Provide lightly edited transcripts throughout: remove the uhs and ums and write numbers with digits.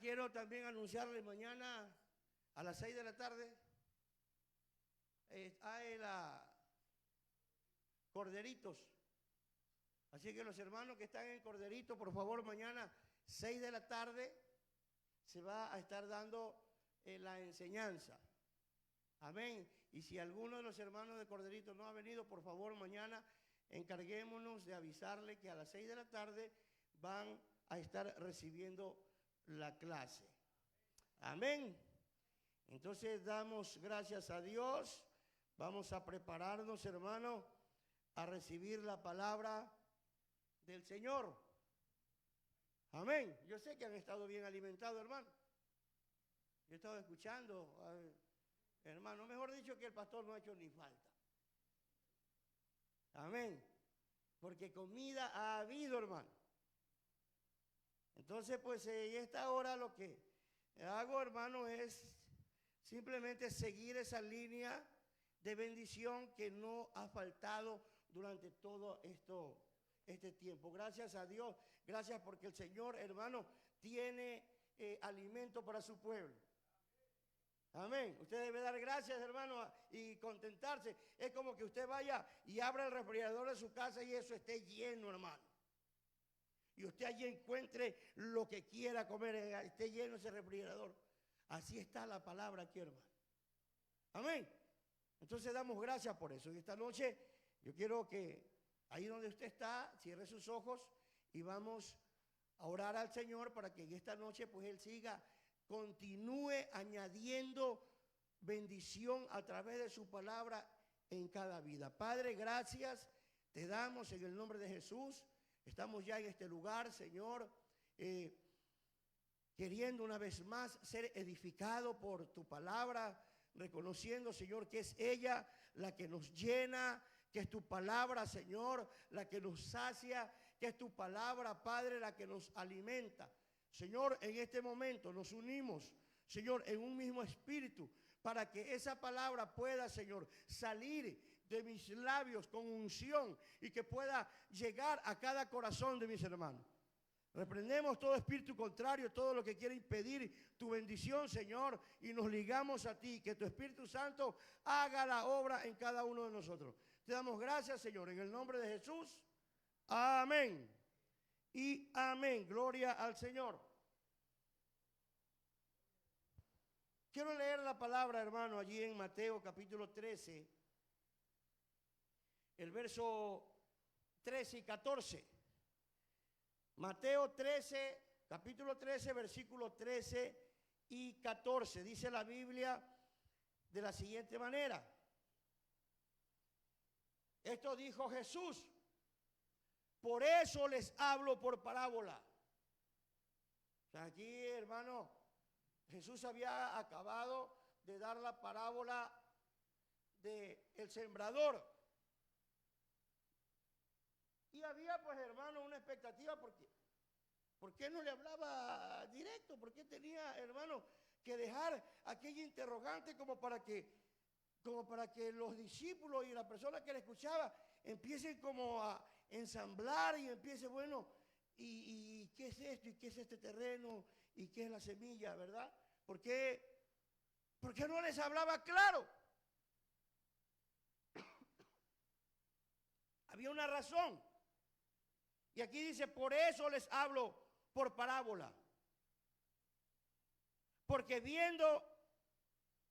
quiero también anunciarles mañana a las 6 de la tarde hay Corderitos. Así que los hermanos que están en Corderito, por favor, mañana 6 de la tarde se va a estar dando la enseñanza. Amén. Y si alguno de los hermanos de Corderito no ha venido, por favor, mañana encarguémonos de avisarle que a las 6 de la tarde van a estar recibiendo la clase. Amén. Entonces damos gracias a Dios. Vamos a prepararnos, hermano, a recibir la palabra del Señor. Amén. Yo sé que han estado bien alimentados, hermano. Yo he estado escuchando, hermano, mejor dicho que el pastor no ha hecho ni falta. Amén. Porque comida ha habido, hermano. Entonces, pues en esta hora lo que hago, hermano, es simplemente seguir esa línea de bendición que no ha faltado durante todo este tiempo. Gracias a Dios, gracias porque el Señor, hermano, tiene alimento para su pueblo. Amén. Usted debe dar gracias, hermano, y contentarse. Es como que usted vaya y abra el refrigerador de su casa y eso esté lleno, hermano. Y usted allí encuentre lo que quiera comer, esté lleno ese refrigerador. Así está la palabra aquí, hermano. Amén. Entonces damos gracias por eso. Y esta noche yo quiero que ahí donde usted está, cierre sus ojos y vamos a orar al Señor para que en esta noche pues Él continúe añadiendo bendición a través de su palabra en cada vida. Padre, gracias te damos en el nombre de Jesús. Estamos ya en este lugar, Señor, queriendo una vez más ser edificado por tu palabra, reconociendo, Señor, que es ella la que nos llena, que es tu palabra, Señor, la que nos sacia, que es tu palabra, Padre, la que nos alimenta. Señor, en este momento nos unimos, Señor, en un mismo espíritu, para que esa palabra pueda, Señor, salir de mis labios con unción y que pueda llegar a cada corazón de mis hermanos. Reprendemos todo espíritu contrario, todo lo que quiere impedir tu bendición, Señor, y nos ligamos a ti, que tu Espíritu Santo haga la obra en cada uno de nosotros. Te damos gracias, Señor, en el nombre de Jesús. Amén. Y amén. Gloria al Señor. Quiero leer la palabra, hermano, allí en Mateo capítulo 13, el verso 13 y 14. Mateo 13, capítulo 13, versículos 13 y 14. Dice la Biblia de la siguiente manera. Esto dijo Jesús. Por eso les hablo por parábola. O sea, aquí, hermano, Jesús había acabado de dar la parábola del sembrador. Y había, pues, hermano, una expectativa porque ¿por qué no le hablaba directo? ¿Por qué tenía, hermano, que dejar aquella interrogante como para que los discípulos y la persona que le escuchaba empiecen como a ensamblar y empiecen, bueno, ¿y qué es esto? ¿Y qué es este terreno? ¿Y qué es la semilla? ¿Verdad? ¿Por qué no les hablaba claro? Había una razón. Y aquí dice, por eso les hablo por parábola. Porque viendo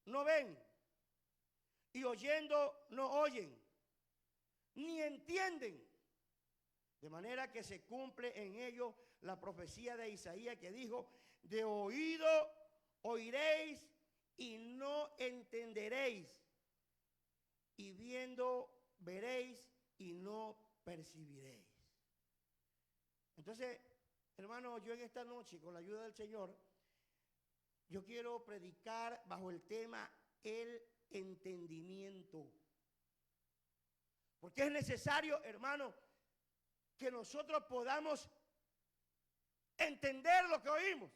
no ven y oyendo no oyen, ni entienden. De manera que se cumple en ellos la profecía de Isaías que dijo, de oído oiréis y no entenderéis, y viendo veréis y no percibiréis. Entonces, hermano, yo en esta noche, con la ayuda del Señor, yo quiero predicar bajo el tema el entendimiento. Porque es necesario, hermano, que nosotros podamos entender lo que oímos.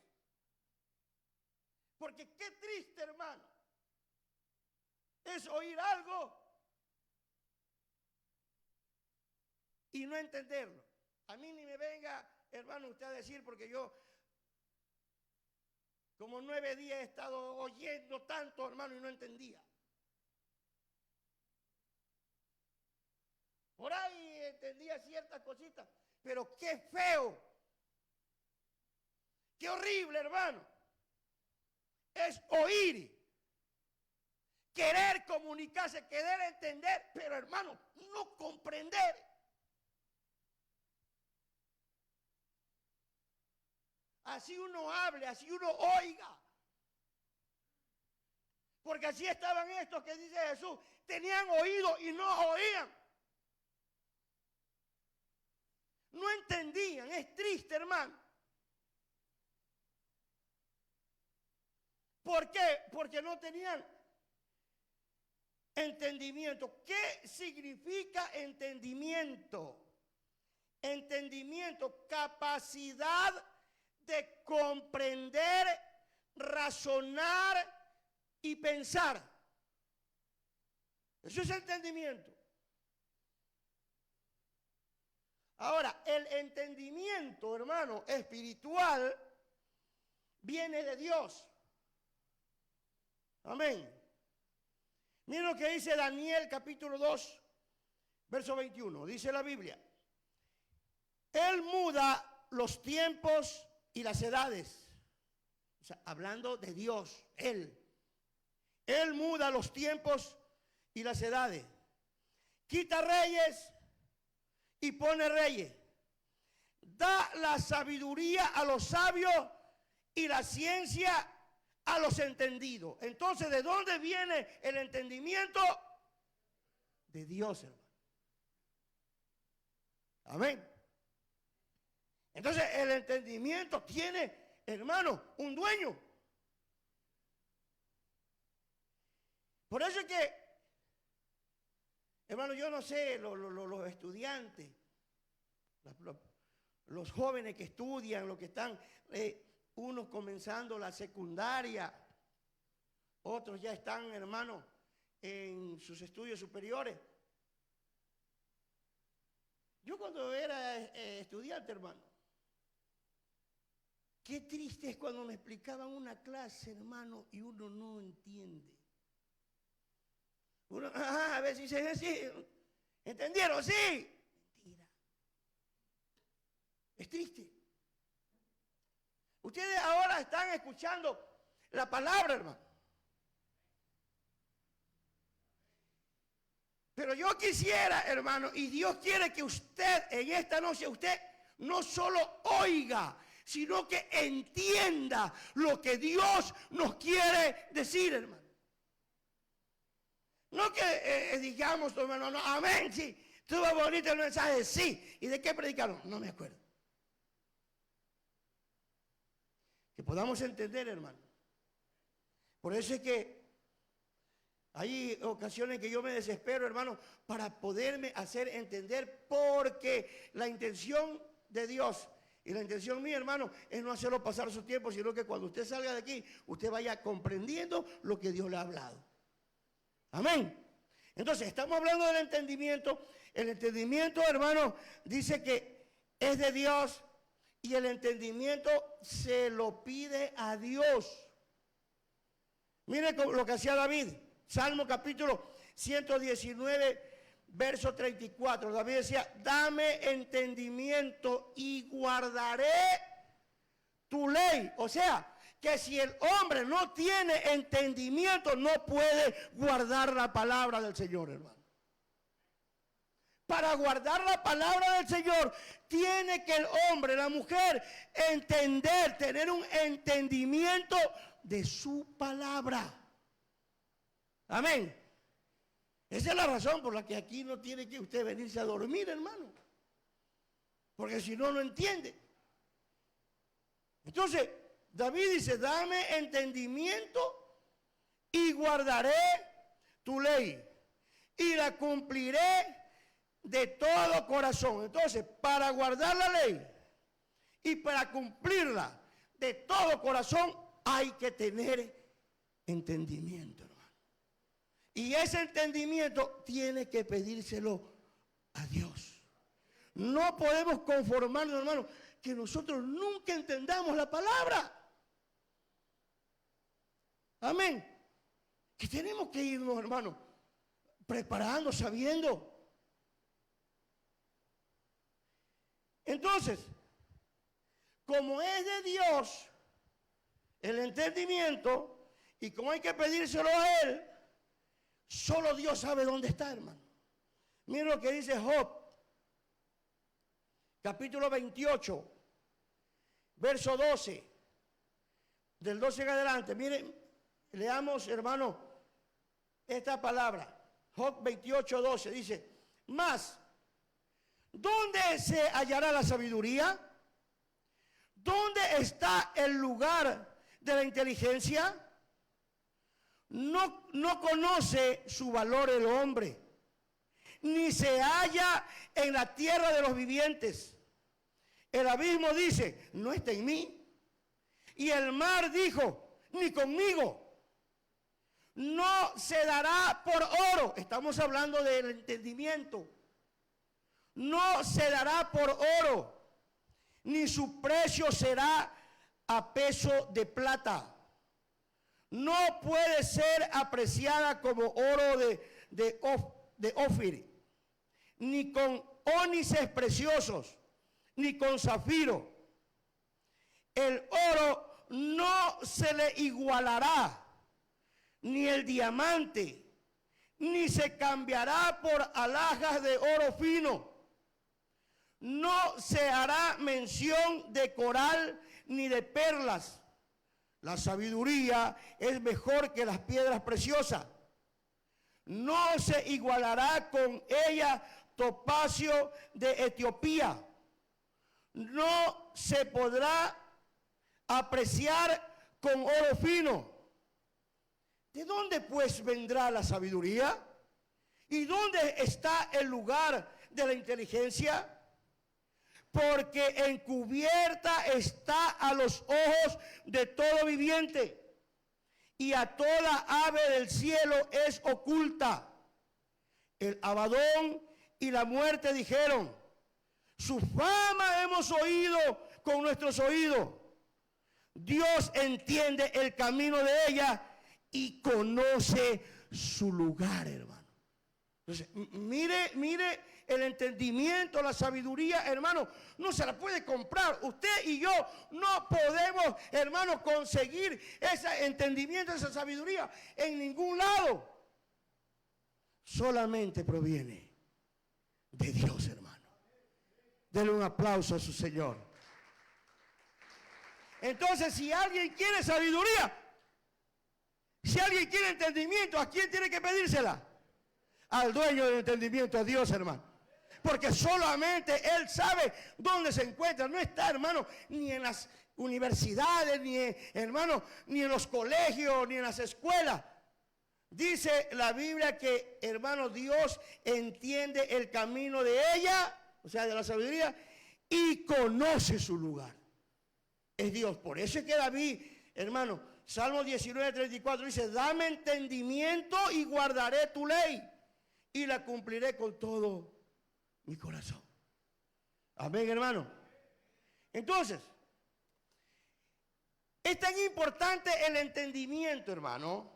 Porque qué triste, hermano, es oír algo y no entenderlo. A mí ni me venga, hermano, usted a decir, porque yo Como 9 días he estado oyendo tanto, hermano, y no entendía. Por ahí entendía ciertas cositas, pero qué feo, qué horrible, hermano. Es oír, querer comunicarse, querer entender, pero hermano, no comprender. Así uno hable, así uno oiga. Porque así estaban estos que dice Jesús, tenían oído y no oían. No entendían, es triste, hermano. ¿Por qué? Porque no tenían entendimiento. ¿Qué significa entendimiento? Entendimiento, capacidad de comprender, razonar y pensar. Eso es entendimiento. Ahora, el entendimiento, hermano, espiritual, viene de Dios. Amén. Miren lo que dice Daniel capítulo 2, verso 21. Dice la Biblia: Él muda los tiempos y las edades. O sea, hablando de Dios, Él muda los tiempos y las edades. Quita reyes y pone reyes. Da la sabiduría a los sabios y la ciencia a los entendidos. Entonces, ¿de dónde viene el entendimiento? De Dios, hermano. Amén. Entonces, el entendimiento tiene, hermano, un dueño. Por eso es que, hermano, yo no sé, los estudiantes, los jóvenes que estudian, los que están, unos comenzando la secundaria, otros ya están, hermano, en sus estudios superiores. Yo cuando era estudiante, hermano, qué triste es cuando me explicaban una clase, hermano, y uno no entiende. Uno, a ver si se sí, ¿entendieron? Sí. Mentira. Es triste. Ustedes ahora están escuchando la palabra, hermano. Pero yo quisiera, hermano, y Dios quiere que usted en esta noche, usted no solo oiga, sino que entienda lo que Dios nos quiere decir, hermano. No que digamos, hermano, no, amén, sí, estuvo bonito el mensaje, sí. ¿Y de qué predicaron? No me acuerdo. Que podamos entender, hermano. Por eso es que hay ocasiones que yo me desespero, hermano, para poderme hacer entender, porque la intención de Dios y la intención mía, hermano, es no hacerlo pasar su tiempo, sino que cuando usted salga de aquí, usted vaya comprendiendo lo que Dios le ha hablado. Amén. Entonces, estamos hablando del entendimiento. El entendimiento, hermano, dice que es de Dios y el entendimiento se lo pide a Dios. Mire lo que hacía David. Salmo capítulo 119, verso 34. David decía: dame entendimiento y guardaré tu ley. O sea, que si el hombre no tiene entendimiento, no puede guardar la palabra del Señor, hermano. Para guardar la palabra del Señor, tiene que el hombre, la mujer, entender, tener un entendimiento de su palabra. Amén. Esa es la razón por la que aquí no tiene que usted venirse a dormir, hermano. Porque si no, no entiende. Entonces, David dice: dame entendimiento y guardaré tu ley y la cumpliré de todo corazón. Entonces, para guardar la ley y para cumplirla de todo corazón, hay que tener entendimiento, hermano. Y ese entendimiento tiene que pedírselo a Dios. No podemos conformarnos, hermano, que nosotros nunca entendamos la palabra. Amén. Que tenemos que irnos, hermano, preparando, sabiendo. Entonces, como es de Dios el entendimiento, y como hay que pedírselo a Él, solo Dios sabe dónde está, hermano. Miren lo que dice Job, capítulo 28, verso 12. Del 12 en adelante, miren, leamos, hermano, esta palabra. Job 28, 12 dice: mas, ¿dónde se hallará la sabiduría? ¿Dónde está el lugar de la inteligencia? No conoce su valor el hombre, ni se halla en la tierra de los vivientes. El abismo dice: no está en mí. Y el mar dijo: ni conmigo. No se dará por oro. Estamos hablando del entendimiento. No se dará por oro, ni su precio será a peso de plata. No puede ser apreciada como oro de Ofir, ni con ónices preciosos, ni con zafiro. El oro no se le igualará, ni el diamante, ni se cambiará por alhajas de oro fino. No se hará mención de coral ni de perlas. La sabiduría es mejor que las piedras preciosas. No se igualará con ella topacio de Etiopía. No se podrá apreciar con oro fino. ¿De dónde pues vendrá la sabiduría? ¿Y dónde está el lugar de la inteligencia? Porque encubierta está a los ojos de todo viviente, y a toda ave del cielo es oculta. El Abadón y la muerte dijeron: su fama hemos oído con nuestros oídos. Dios entiende el camino de ella y conoce su lugar, hermano. Entonces, mire el entendimiento, la sabiduría, hermano, no se la puede comprar. Usted y yo no podemos, hermano, conseguir ese entendimiento, esa sabiduría en ningún lado. Solamente proviene de Dios, hermano. Denle un aplauso a su Señor. Entonces, si alguien quiere sabiduría, si alguien quiere entendimiento, ¿a quién tiene que pedírsela? Al dueño del entendimiento, a Dios, hermano. Porque solamente Él sabe dónde se encuentra. No está, hermano, ni en las universidades, ni en los colegios, ni en las escuelas. Dice la Biblia que, hermano, Dios entiende el camino de ella, o sea, de la sabiduría, y conoce su lugar. Es Dios. Por eso es que David, hermano, Salmo 19:34 dice: dame entendimiento y guardaré tu ley, y la cumpliré con todo mi corazón. Amén, hermano. Entonces, es tan importante el entendimiento, hermano.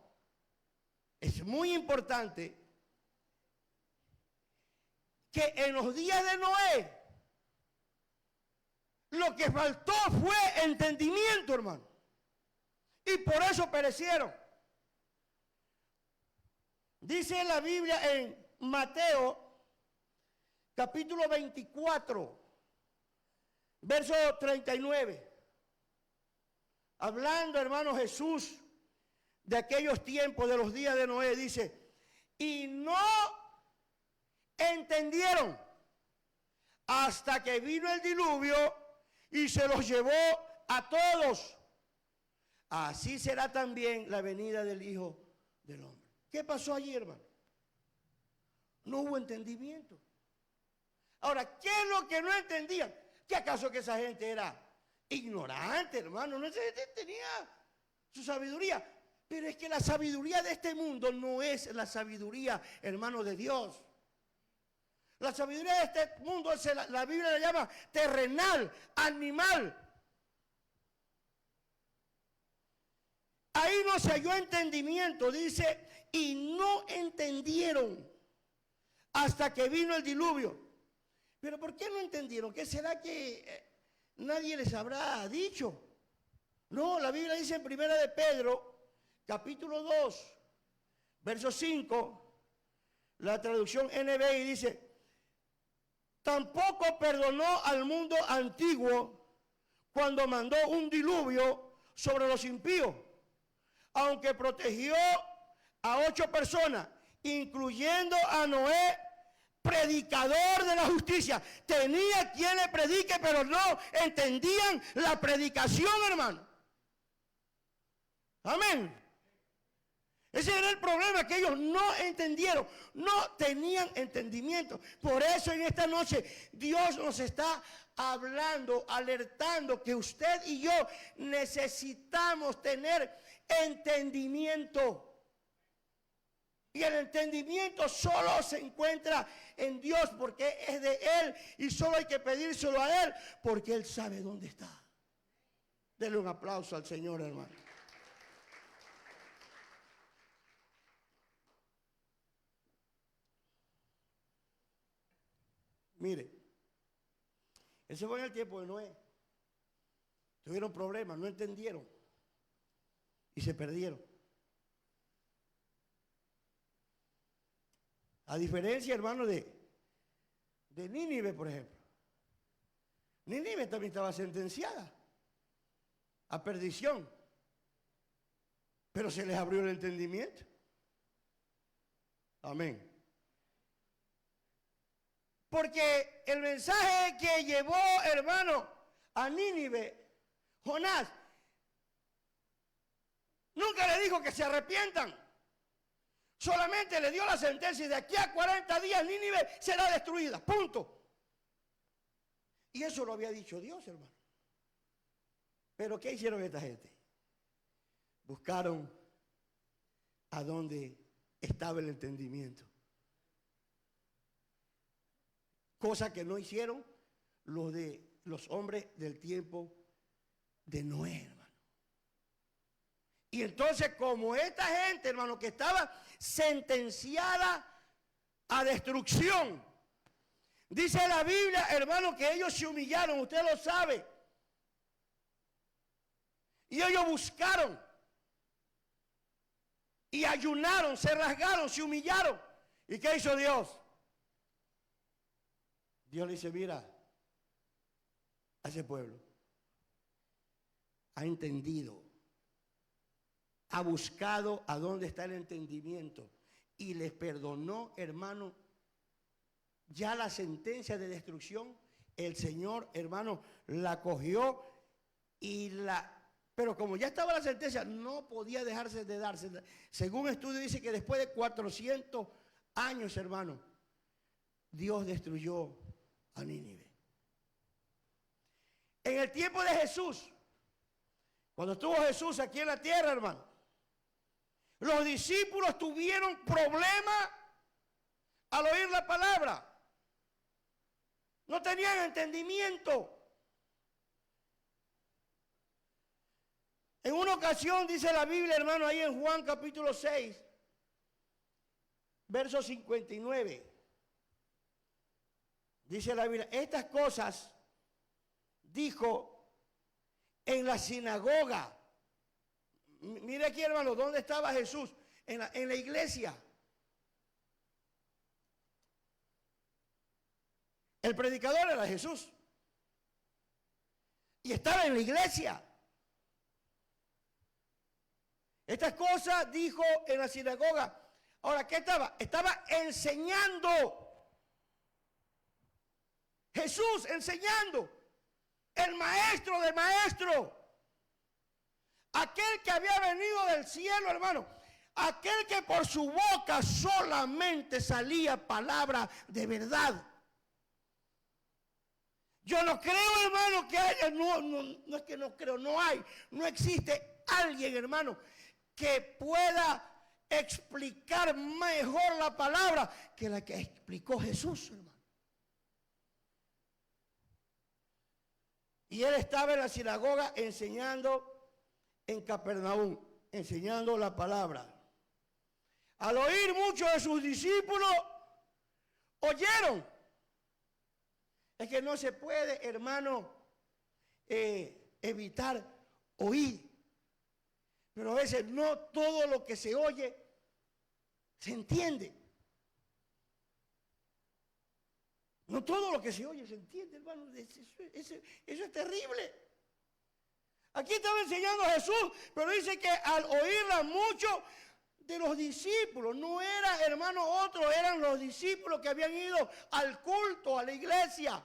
Es muy importante que en los días de Noé lo que faltó fue entendimiento, hermano. Y por eso perecieron. Dice la Biblia en Mateo capítulo 24, verso 39. Hablando, hermano, Jesús de aquellos tiempos, de los días de Noé, dice: y no entendieron hasta que vino el diluvio y se los llevó a todos. Así será también la venida del Hijo del Hombre. ¿Qué pasó allí, hermano? No hubo entendimiento. Ahora, ¿qué es lo que no entendían? ¿Qué acaso que esa gente era ignorante, hermano? No, esa gente tenía su sabiduría. Pero es que la sabiduría de este mundo no es la sabiduría, hermano, de Dios. La sabiduría de este mundo, la Biblia la llama terrenal, animal. Ahí no no se halló entendimiento, dice, y no entendieron hasta que vino el diluvio. Pero ¿por qué no entendieron? ¿Qué será que nadie les habrá dicho? No, la Biblia dice en Primera de Pedro, capítulo 2, verso 5, la traducción NBI dice, tampoco perdonó al mundo antiguo cuando mandó un diluvio sobre los impíos, aunque protegió a 8 personas, incluyendo a Noé, predicador de la justicia. Tenía quien le predique, pero no entendían la predicación, hermano. Amén. Ese era el problema, que ellos no entendieron, no tenían entendimiento. Por eso en esta noche Dios nos está hablando, alertando que usted y yo necesitamos tener entendimiento. Y el entendimiento solo se encuentra en Dios, porque es de Él y solo hay que pedírselo a Él, porque Él sabe dónde está. Denle un aplauso al Señor, hermano. Mire, ese fue en el tiempo de Noé. Tuvieron problemas, no entendieron y se perdieron. A diferencia, hermano, de Nínive, por ejemplo. Nínive también estaba sentenciada a perdición, pero se les abrió el entendimiento. Amén. Porque el mensaje que llevó, hermano, a Nínive, Jonás, nunca le dijo que se arrepientan. Solamente le dio la sentencia y de aquí a 40 días Nínive será destruida. Punto. Y eso lo había dicho Dios, hermano. Pero ¿qué hicieron esta gente? Buscaron a dónde estaba el entendimiento. Cosa que no hicieron los hombres del tiempo de Noé, hermano. Y entonces, como esta gente, hermano, que estaba sentenciada a destrucción, dice la Biblia, hermano, que ellos se humillaron, usted lo sabe. Y ellos buscaron y ayunaron, se rasgaron, se humillaron. ¿Y qué hizo Dios? Dios le dice, mira, a ese pueblo ha entendido, ha buscado a dónde está el entendimiento y les perdonó, hermano, ya la sentencia de destrucción. El Señor, hermano, la cogió pero como ya estaba la sentencia, no podía dejarse de darse. Según un estudio dice que después de 400 años, hermano, Dios destruyó a Nínive. En el tiempo de Jesús, cuando estuvo Jesús aquí en la tierra, hermano, los discípulos tuvieron problemas al oír la palabra. No tenían entendimiento. En una ocasión dice la Biblia, hermano, ahí en Juan capítulo 6, verso 59. Dice la Biblia, estas cosas dijo en la sinagoga. Mire aquí, hermano, ¿dónde estaba Jesús? En la iglesia. El predicador era Jesús. Y estaba en la iglesia. Estas cosas dijo en la sinagoga. Ahora, ¿qué estaba? Estaba enseñando. Jesús enseñando. El maestro de maestros. Aquel que había venido del cielo, hermano. Aquel que por su boca solamente salía palabra de verdad. Yo no creo, hermano, que haya, no es que no creo, no hay, no existe alguien, hermano, que pueda explicar mejor la palabra que la que explicó Jesús, hermano. Y él estaba en la sinagoga enseñando en Capernaum. enseñando la palabra. Al oír muchos de sus discípulos, oyeron. Es que no se puede, hermano, evitar oír. Pero a veces no todo lo que se oye se entiende. No todo lo que se oye se entiende, hermano. Eso es terrible. Aquí estaba enseñando a Jesús, pero dice que al oírla mucho de los discípulos, no era, hermano, otros, eran los discípulos que habían ido al culto, a la iglesia.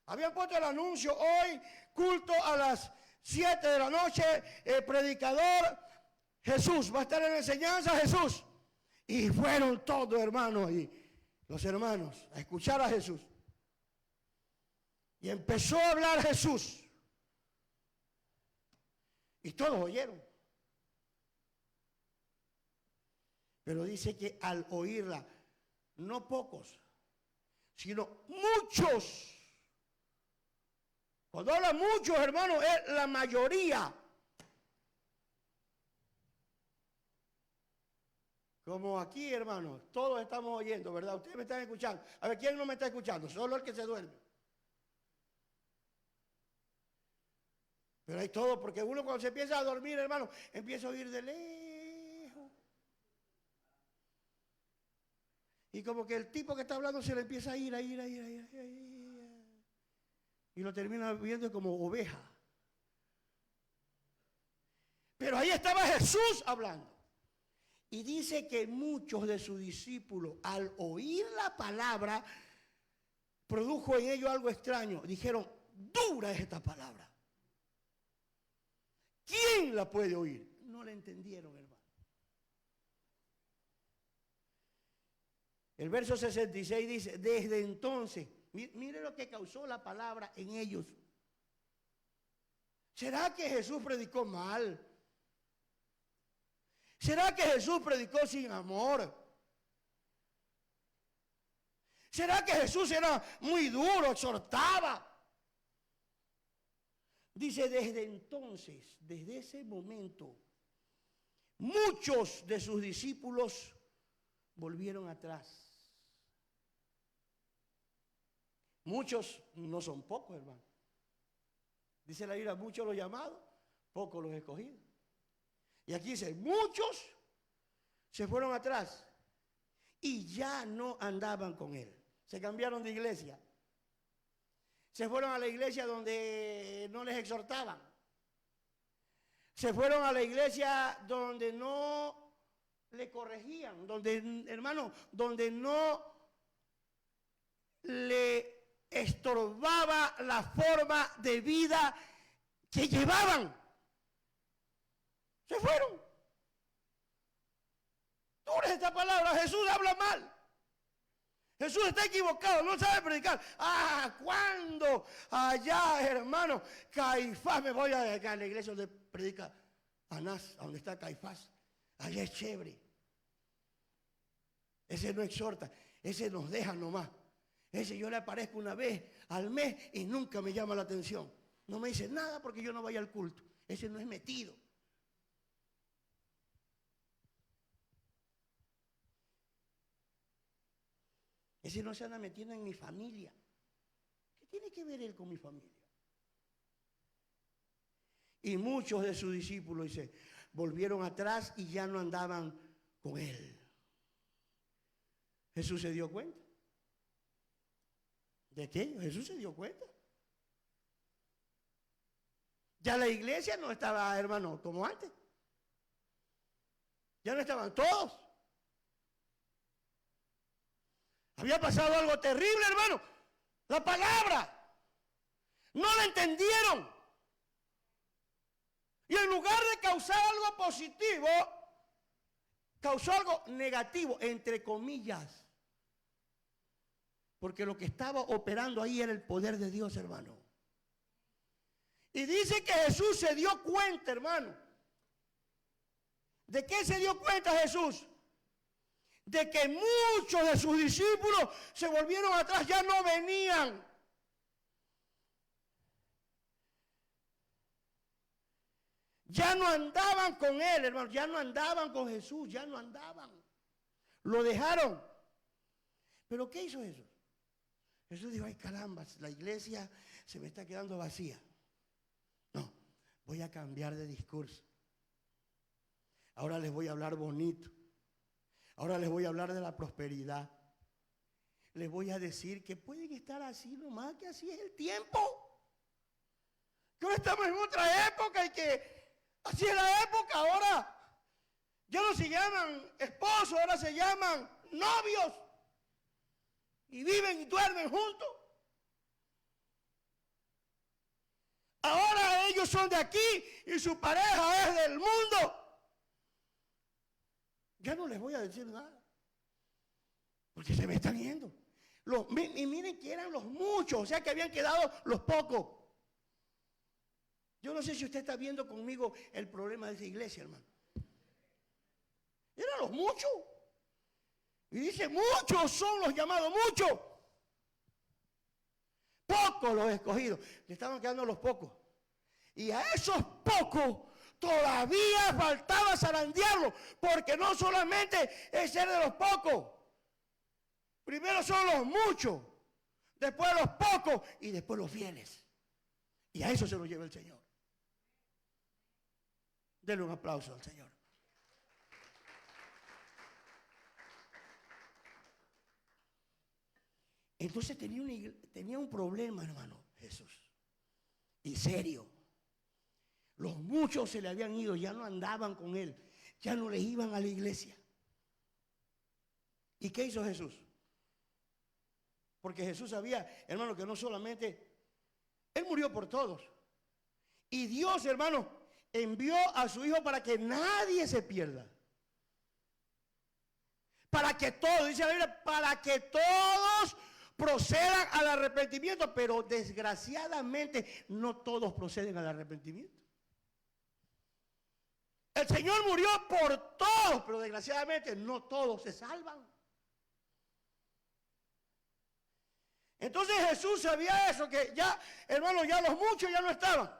Habían puesto el anuncio hoy, culto a las 7 de la noche, el predicador Jesús, va a estar en enseñanza Jesús. Y fueron todos, hermanos, y los hermanos, a escuchar a Jesús. Y empezó a hablar Jesús. Y todos oyeron. Pero dice que al oírla, no pocos, sino muchos. Cuando habla muchos, hermanos, es la mayoría. Como aquí, hermanos, todos estamos oyendo, ¿verdad? Ustedes me están escuchando. A ver, ¿quién no me está escuchando? Solo el que se duerme. Pero hay todo, porque uno cuando se empieza a dormir, hermano, empieza a oír de lejos. Y como que el tipo que está hablando se le empieza a ir. Y lo termina viendo como oveja. Pero ahí estaba Jesús hablando. Y dice que muchos de sus discípulos, al oír la palabra, produjo en ellos algo extraño. Dijeron, dura es esta palabra. ¿Quién la puede oír? No la entendieron, hermano. El verso 66 dice, desde entonces, mire lo que causó la palabra en ellos. ¿Será que Jesús predicó mal? ¿Será que Jesús predicó sin amor? ¿Será que Jesús era muy duro, exhortaba? Dice, desde entonces, desde ese momento, muchos de sus discípulos volvieron atrás. Muchos no son pocos, hermano. Dice la Biblia, muchos los llamados, pocos los escogidos. Y aquí dice, muchos se fueron atrás y ya no andaban con él. Se cambiaron de iglesia. Se fueron a la iglesia donde no les exhortaban. Se fueron a la iglesia donde no le corregían, donde, hermano, donde no le estorbaba la forma de vida que llevaban. Se fueron. Dura esta palabra, Jesús habla mal. Jesús está equivocado, no sabe predicar. ¿Cuándo? Allá, hermano, Caifás, me voy a la iglesia donde predica Anás, donde está Caifás. Allá es chévere. Ese no exhorta, ese nos deja nomás. Ese yo le aparezco una vez al mes y nunca me llama la atención. No me dice nada porque yo no vaya al culto. Ese no es metido. Ese no se anda metiendo en mi familia. ¿Qué tiene que ver él con mi familia? Y muchos de sus discípulos, dice, volvieron atrás y ya no andaban con él. Jesús se dio cuenta. ¿De qué? Jesús se dio cuenta. Ya la iglesia no estaba, hermano, como antes. Ya no estaban todos. Había pasado algo terrible, hermano. La palabra. No la entendieron. Y en lugar de causar algo positivo, causó algo negativo, entre comillas. Porque lo que estaba operando ahí era el poder de Dios, hermano. Y dice que Jesús se dio cuenta, hermano. ¿De qué se dio cuenta Jesús? De que muchos de sus discípulos se volvieron atrás, ya no venían. Ya no andaban con él, hermano, ya no andaban con Jesús, ya no andaban. Lo dejaron. ¿Pero qué hizo Jesús? Jesús dijo, ay caramba, la iglesia se me está quedando vacía. No, voy a cambiar de discurso. Ahora les voy a hablar bonito. Ahora les voy a hablar de la prosperidad. Les voy a decir que pueden estar así nomás, que así es el tiempo. Que ahora estamos en otra época y que así es la época. Ahora ya no se llaman esposos, ahora se llaman novios. Y viven y duermen juntos. Ahora ellos son de aquí y su pareja es del mundo. Ya no les voy a decir nada. Porque se me están yendo. Y miren que eran los muchos, o sea que habían quedado los pocos. Yo no sé si usted está viendo conmigo el problema de esa iglesia, hermano. Eran los muchos. Y dice, muchos son los llamados, muchos. Pocos los escogidos. Le estaban quedando los pocos. Y a esos pocos todavía faltaba zarandearlos, porque no solamente es ser de los pocos. Primero son los muchos, después los pocos y después los fieles. Y a eso se lo lleva el Señor. Denle un aplauso al Señor. Entonces tenía un problema, hermano, Jesús. Y serio. Los muchos se le habían ido, ya no andaban con él, ya no les iban a la iglesia. ¿Y qué hizo Jesús? Porque Jesús sabía, hermano, que no solamente, Él murió por todos. Y Dios, hermano, envió a su Hijo para que nadie se pierda. Para que todos, dice la Biblia, para que todos procedan al arrepentimiento. Pero desgraciadamente no todos proceden al arrepentimiento. El Señor murió por todos, pero desgraciadamente no todos se salvan. Entonces Jesús sabía eso, que ya, hermano, ya los muchos ya no estaban.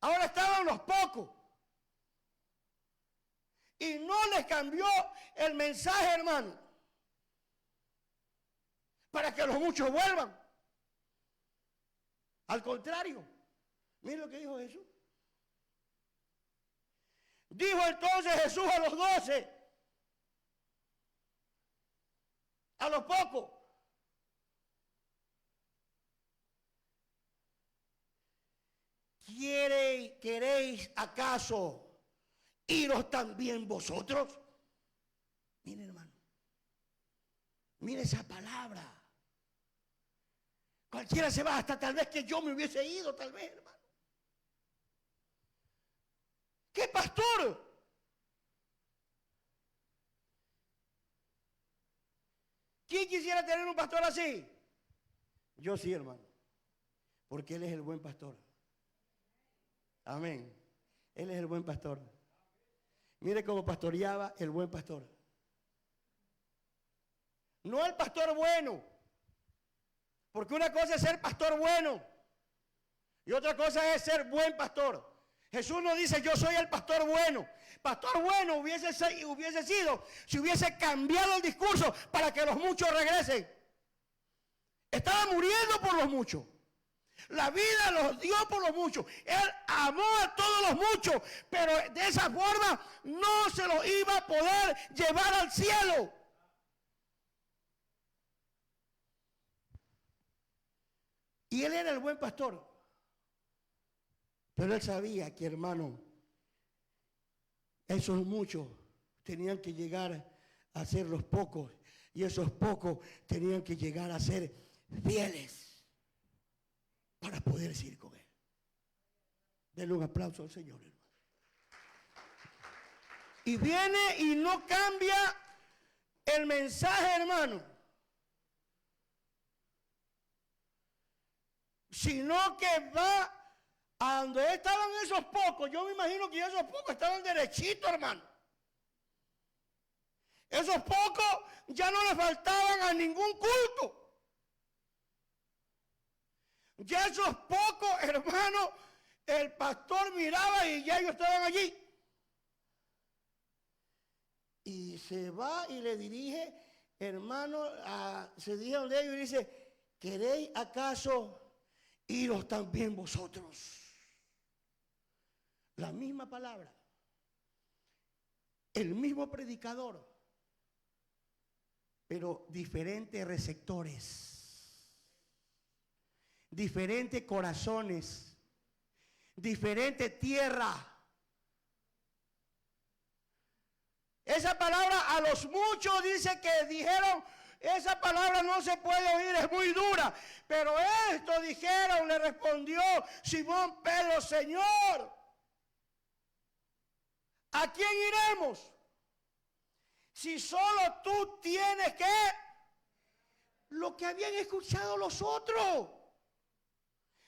Ahora estaban los pocos. Y no les cambió el mensaje, hermano, para que los muchos vuelvan. Al contrario, miren lo que dijo Jesús. Dijo entonces Jesús a los 12, a los pocos: ¿queréis acaso iros también vosotros? Miren, hermano, mire esa palabra. Cualquiera se va, hasta tal vez que yo me hubiese ido, tal vez, hermano. ¿Qué pastor? ¿Quién quisiera tener un pastor así? Yo sí, hermano, porque Él es el buen pastor. Amén. Él es el buen pastor. Mire cómo pastoreaba el buen pastor. No el pastor bueno. Porque una cosa es ser pastor bueno y otra cosa es ser buen pastor. Jesús no dice yo soy el pastor bueno. Pastor bueno hubiese sido si hubiese cambiado el discurso para que los muchos regresen. Estaba muriendo por los muchos. La vida los dio por los muchos. Él amó a todos los muchos, pero de esa forma no se los iba a poder llevar al cielo. Y Él era el buen pastor. Pero Él sabía que, hermano, esos muchos tenían que llegar a ser los pocos. Y esos pocos tenían que llegar a ser fieles para poder ir con Él. Denle un aplauso al Señor, hermano. Y viene y no cambia el mensaje, hermano, sino que va a donde estaban esos pocos. Yo me imagino que esos pocos estaban derechitos, hermano. Esos pocos ya no le faltaban a ningún culto. Ya esos pocos, hermanos, El pastor miraba y ya ellos estaban allí. Y se va y le dirige, hermano, se dirige donde ellos y dice, ¿queréis acaso iros también vosotros? La misma palabra, el mismo predicador, pero diferentes receptores, diferentes corazones, diferente tierra. Esa palabra a los muchos dice que dijeron, esa palabra no se puede oír, es muy dura. Pero esto dijeron, le respondió Simón Pedro, Señor, ¿a quién iremos? Si solo tú tienes que lo que habían escuchado los otros.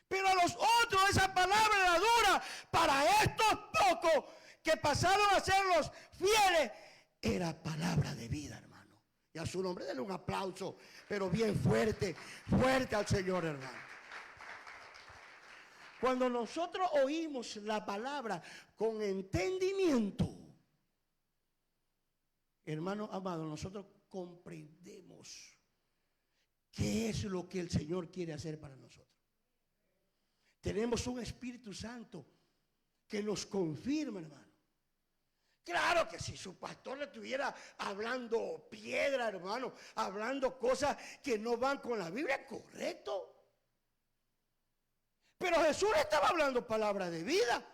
Pero a los otros esa palabra era dura. Para estos pocos que pasaron a ser los fieles, era palabra de vida, hermano. Y a su nombre denle un aplauso, pero bien fuerte, fuerte al Señor, hermano. Cuando nosotros oímos la palabra con entendimiento, hermano amado, nosotros comprendemos qué es lo que el Señor quiere hacer para nosotros. Tenemos un Espíritu Santo que nos confirma, hermano. Claro que si su pastor le estuviera hablando piedra, hermano, hablando cosas que no van con la Biblia, correcto. Pero Jesús estaba hablando palabra de vida.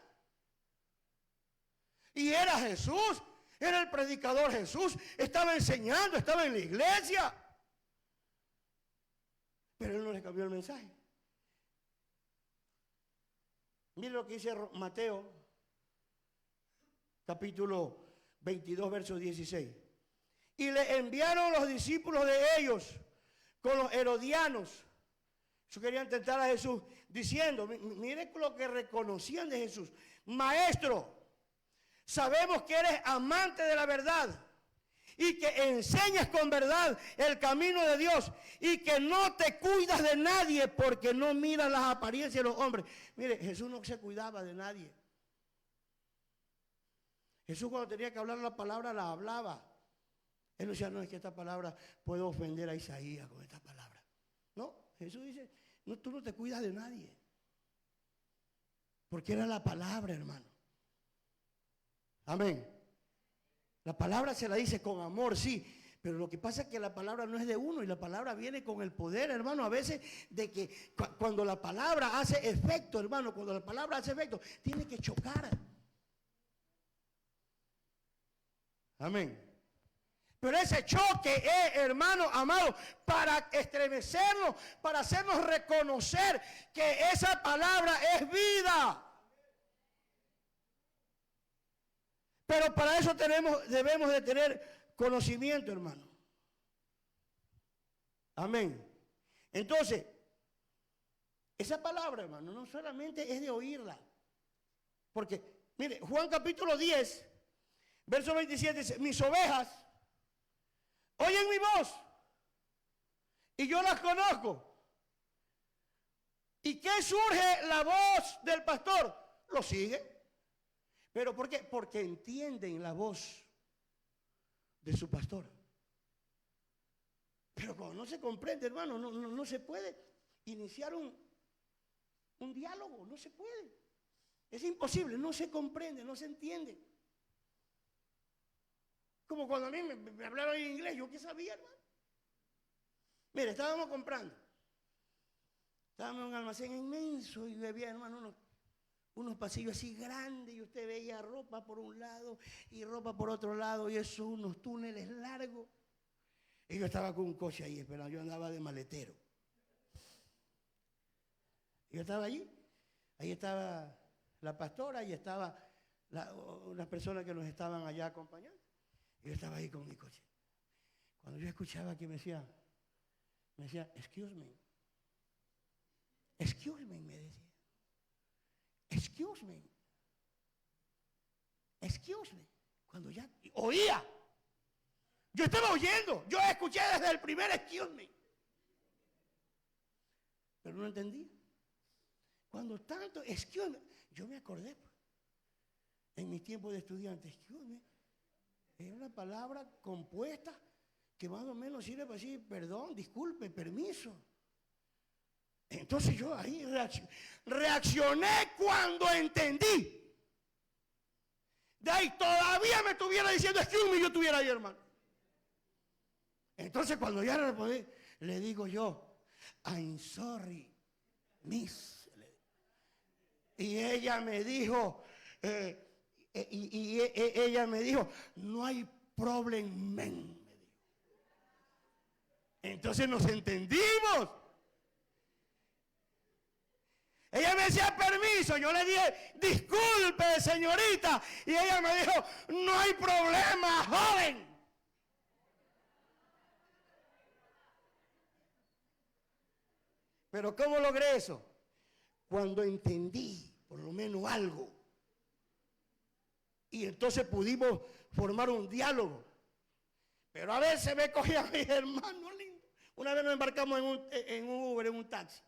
Y era Jesús, era el predicador Jesús, estaba enseñando, estaba en la iglesia. Pero él no le cambió el mensaje. Mire lo que dice Mateo, capítulo 22, verso 16. Y le enviaron los discípulos de ellos con los herodianos. Ellos querían tentar a Jesús diciendo, mire lo que reconocían de Jesús. Maestro, sabemos que eres amante de la verdad y que enseñas con verdad el camino de Dios y que no te cuidas de nadie porque no miras las apariencias de los hombres. Mire, Jesús no se cuidaba de nadie. Jesús cuando tenía que hablar la palabra la hablaba. Él no decía, no, es que esta palabra puede ofender a Isaías con esta palabra. No, Jesús dice, no, tú no te cuidas de nadie. Porque era la palabra, hermano. Amén. La palabra se la dice con amor, sí. Pero lo que pasa es que la palabra no es de uno y la palabra viene con el poder, hermano, a veces de que cuando la palabra hace efecto, hermano, cuando la palabra hace efecto, tiene que chocar. Amén. Pero ese choque es, hermano amado, para estremecernos, para hacernos reconocer que esa palabra es vida. Pero para eso debemos de tener conocimiento, hermano. Amén. Entonces, esa palabra, hermano, no solamente es de oírla. Porque, mire, Juan capítulo 10, verso 27 dice, mis ovejas oyen mi voz y yo las conozco. ¿Y qué surge la voz del pastor? Lo sigue. ¿Pero por qué? Porque entienden la voz de su pastor. Pero cuando no se comprende, hermano, no se puede iniciar un diálogo, no se puede. Es imposible, no se comprende, no se entiende. Como cuando a mí me hablaban en inglés, ¿yo qué sabía, hermano? Mire, estábamos comprando. Estábamos en un almacén inmenso y había, hermano, unos pasillos así grandes y usted veía ropa por un lado y ropa por otro lado y eso, unos túneles largos. Y yo estaba con un coche ahí esperando, yo andaba de maletero. Yo estaba allí, ahí estaba la pastora y estaba unas personas que nos estaban allá acompañando. Y yo estaba ahí con mi coche. Cuando yo escuchaba que me decía, excuse me, me decía. Excuse me. Cuando ya oía. Yo estaba oyendo. Yo escuché desde el primer excuse me. Pero no entendía. Cuando tanto excuse me. Yo me acordé, pues, en mi tiempo de estudiante, era una palabra compuesta que más o menos sirve para decir perdón, disculpe, permiso. Entonces yo ahí reaccioné cuando entendí. De ahí todavía me estuviera diciendo excuse me, yo estuviera ahí, hermano. Entonces cuando ya respondí, le digo yo, I'm sorry, miss. Y ella me dijo, ella me dijo, no hay problema, me dijo. Entonces nos entendimos. Ella me decía permiso, yo le dije disculpe señorita, y ella me dijo no hay problema, joven. Pero ¿cómo logré eso? Cuando entendí por lo menos algo. Y entonces pudimos formar un diálogo. Pero a veces me cogía a mi hermano lindo. Una vez nos embarcamos en un Uber, en un taxi.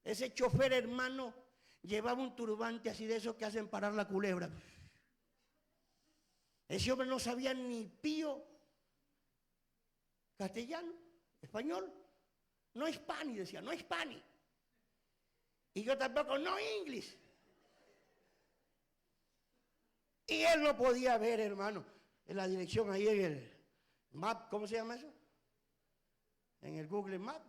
Ese chofer, hermano, llevaba un turbante así de esos que hacen parar la culebra. Ese hombre no sabía ni pío castellano, español. No hispani, decía, no hispani. Y yo tampoco, no inglés. Y él no podía ver, hermano, en la dirección ahí en el map, ¿cómo se llama eso? En el Google Maps.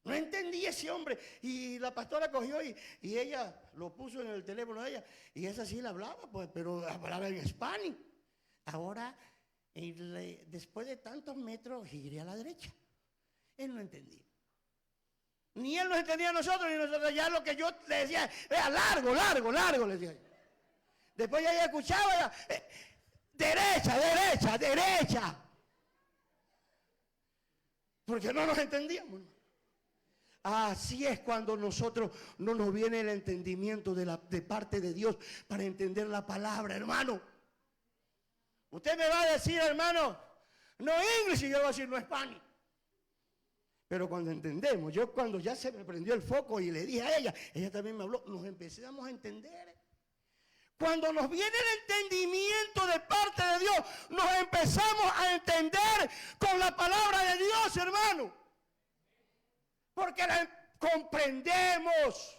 No entendía ese hombre. Y la pastora cogió y ella lo puso en el teléfono de ella. Y esa sí la hablaba, pues, pero hablaba en español. Ahora, después de tantos metros, giré a la derecha. Él no entendía. Ni él nos entendía a nosotros, ni nosotros ya lo que yo le decía, era largo, largo, largo, le decía yo. Después ya ella escuchaba, derecha, derecha, derecha. Porque no nos entendíamos. Así es cuando nosotros no nos viene el entendimiento de parte de Dios para entender la palabra, hermano. Usted me va a decir, hermano, no inglés, y yo voy a decir no español. Pero cuando entendemos, yo cuando ya se me prendió el foco y le dije a ella también me habló, nos empezamos a entender. Cuando nos viene el entendimiento de parte de Dios, nos empezamos a entender con la palabra de Dios, hermano. Porque la comprendemos.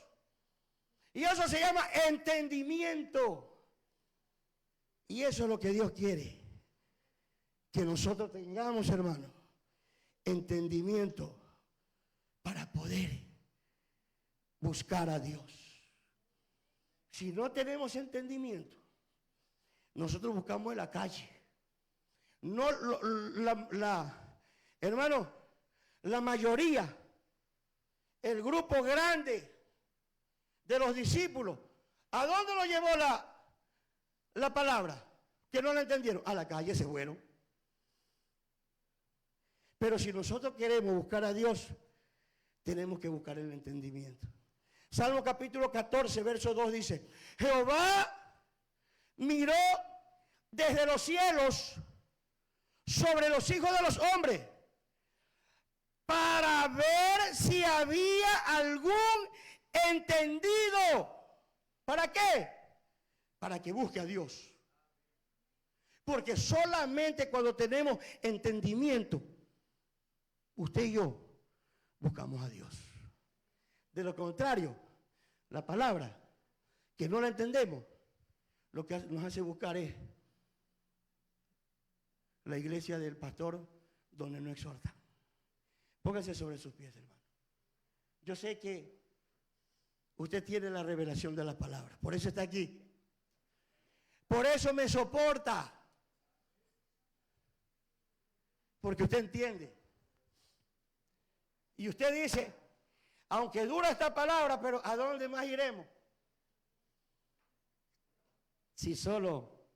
Y eso se llama entendimiento. Y eso es lo que Dios quiere. Que nosotros tengamos, hermano, entendimiento para poder buscar a Dios. Si no tenemos entendimiento, nosotros buscamos en la calle. No, hermano, la mayoría, el grupo grande de los discípulos, ¿a dónde lo llevó la palabra? Que no la entendieron. A la calle se fueron. Pero si nosotros queremos buscar a Dios, tenemos que buscar el entendimiento. Salmo capítulo 14, verso 2 dice, Jehová miró desde los cielos sobre los hijos de los hombres para ver si había algún entendido. ¿Para qué? Para que busque a Dios. Porque solamente cuando tenemos entendimiento, usted y yo buscamos a Dios. De lo contrario, la palabra, que no la entendemos, lo que nos hace buscar es la iglesia del pastor donde no exhorta. Póngase sobre sus pies, hermano. Yo sé que usted tiene la revelación de la palabra, por eso está aquí. Por eso me soporta. Porque usted entiende. Y usted dice, aunque dura esta palabra, pero ¿a dónde más iremos? Si solo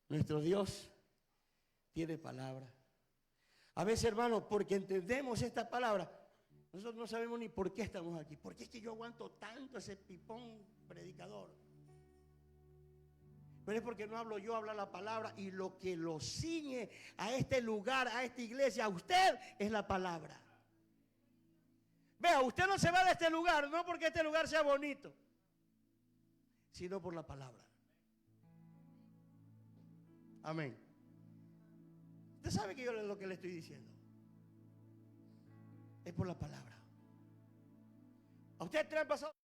nuestro Dios tiene palabra. A veces, hermano, porque entendemos esta palabra, nosotros no sabemos ni por qué estamos aquí. ¿Por qué es que yo aguanto tanto ese pipón predicador? Pero es porque no hablo yo, habla la palabra, y lo que lo ciñe a este lugar, a esta iglesia, a usted, es la palabra. Vea, usted no se va de este lugar, no porque este lugar sea bonito. sino por la palabra. Amén. Usted sabe que yo lo que le estoy diciendo es por la palabra. A usted le han pasado